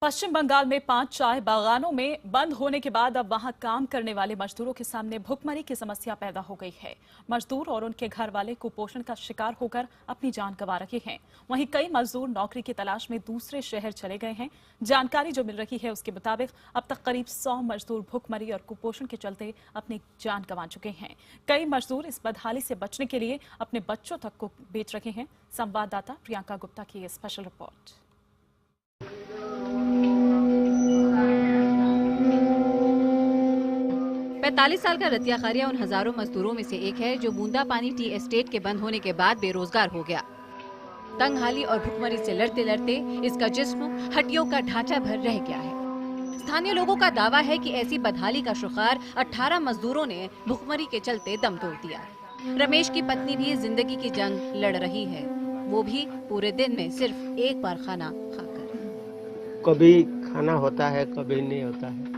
पश्चिम बंगाल में 5 चाय बागानों में बंद होने के बाद अब वहां काम करने वाले मजदूरों के सामने भुखमरी की समस्या पैदा हो गई है। मजदूर और उनके घर वाले कुपोषण का शिकार होकर अपनी जान गंवा रहे हैं। वहीं कई मजदूर नौकरी की तलाश में दूसरे शहर चले गए हैं। जानकारी जो मिल रही है उसके मुताबिक अब तक करीब 100 मजदूर भुखमरी और कुपोषण के चलते अपनी जान गंवा चुके हैं। कई मजदूर इस बदहाली से बचने के लिए अपने बच्चों तक को बेच रहे हैं। संवाददाता प्रियंका गुप्ता की ये स्पेशल रिपोर्ट। 45 साल का रतिया खारिया उन हजारों मजदूरों में से एक है जो बूंदा पानी टी एस्टेट के बंद होने के बाद बेरोजगार हो गया। तंगहाली और भुखमरी से लड़ते लड़ते इसका जिस्म हड्डियों का ढांचा भर रह गया है। स्थानीय लोगों का दावा है कि ऐसी बदहाली का शिकार 18 मजदूरों ने भुखमरी के चलते दम तोड़ दिया। रमेश की पत्नी भी जिंदगी की जंग लड़ रही है, वो भी पूरे दिन में सिर्फ एक बार खाना खाकर। कभी खाना होता है, कभी नहीं होता है।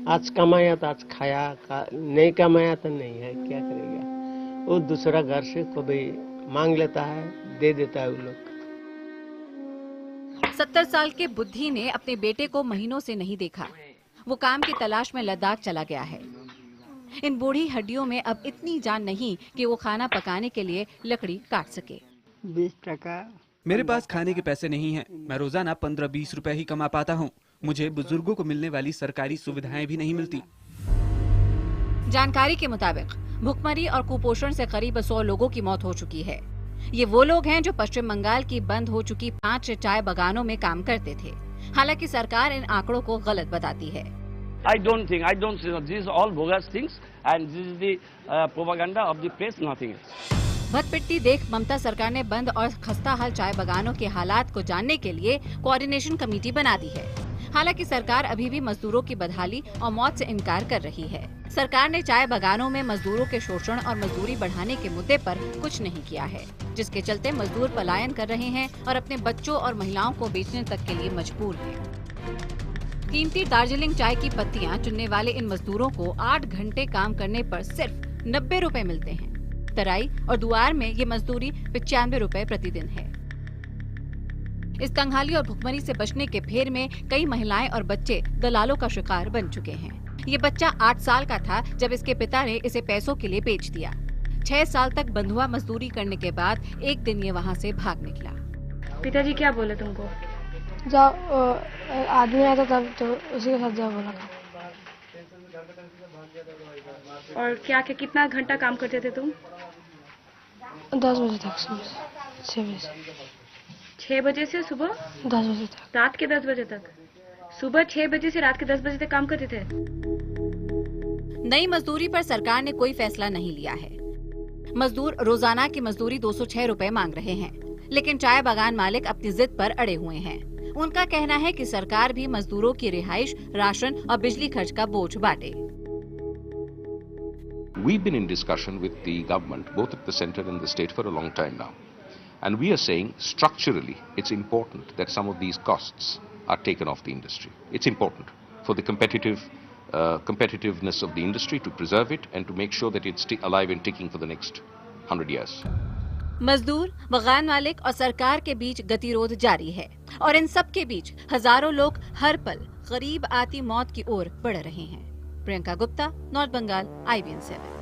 आज कमाया तो आज खाया, नहीं कमाया तो नहीं है, क्या करेगा। वो दूसरा घर से कभी मांग लेता है, दे देता है वो लोग। 70 साल के बुद्धि ने अपने बेटे को महीनों से नहीं देखा। वो काम की तलाश में लद्दाख चला गया है। इन बूढ़ी हड्डियों में अब इतनी जान नहीं कि वो खाना पकाने के लिए लकड़ी काट सके। 20 टका मेरे पास खाने के पैसे नहीं हैं। मैं रोजाना 15-20 रुपए ही कमा पाता हूँ। मुझे बुजुर्गों को मिलने वाली सरकारी सुविधाएं भी नहीं मिलती। जानकारी के मुताबिक भुखमरी और कुपोषण से करीब 100 लोगों की मौत हो चुकी है। ये वो लोग हैं जो पश्चिम बंगाल की बंद हो चुकी 5 चाय बागानों में काम करते थे। हालांकि सरकार इन आंकड़ों को गलत बताती है। I don't think this is all bogus things and this is the propaganda of the press, nothing else. भटपिट्टी देख ममता सरकार ने बंद और खस्ता हाल चाय बागानों के हालात को जानने के लिए कोऑर्डिनेशन कमेटी बना दी है। हालांकि सरकार अभी भी मजदूरों की बदहाली और मौत से इनकार कर रही है। सरकार ने चाय बागानों में मजदूरों के शोषण और मजदूरी बढ़ाने के मुद्दे पर कुछ नहीं किया है, जिसके चलते मजदूर पलायन कर रहे हैं और अपने बच्चों और महिलाओं को बेचने तक के लिए मजबूर हैं। कीमती दार्जिलिंग चाय की पत्तियां चुनने वाले इन मजदूरों को 8 घंटे काम करने पर सिर्फ 90 रुपए मिलते हैं। तराई और दुआर में ये मजदूरी 95 रुपए प्रतिदिन है। इस तंगहाली और भुखमरी से बचने के फेर में कई महिलाएं और बच्चे दलालों का शिकार बन चुके हैं। ये बच्चा 8 साल का था जब इसके पिता ने इसे पैसों के लिए बेच दिया। 6 साल तक बंधुआ मजदूरी करने के बाद एक दिन ये वहाँ से भाग निकला। पिताजी क्या बोले तुमको? जाओ, आदमी आया था तब तो उसी के साथ जाओ बोला था। और क्या कितना घंटा काम करते थे तुम? 10 बजे तक, सुबह 6 बजे से। 6 बजे से सुबह 10 बजे तक, रात के 10 बजे तक। सुबह 6 बजे से रात के 10 बजे तक काम करते थे। नई मजदूरी पर सरकार ने कोई फैसला नहीं लिया है। मजदूर रोजाना की मजदूरी 206 रुपए मांग रहे हैं, लेकिन चाय बागान मालिक अपनी जिद पर अड़े हुए हैं। उनका कहना है कि सरकार भी मजदूरों की रिहाइश, राशन और बिजली खर्च का बोझ बांटे। We've been in discussion with the government, both at the centre and the state, for a long time now. And we are saying structurally it's important that some of these costs are taken off the industry. It's important for the competitiveness of the industry to preserve it and to make sure that it's alive and ticking for the next 100 years. मजदूर, बागान मालिक और सरकार के बीच गतिरोध जारी है और इन सब के बीच हजारों लोग हर पल करीब आती मौत की ओर बढ़ रहे हैं। Priyanka Gupta, North Bengal, IBN 7।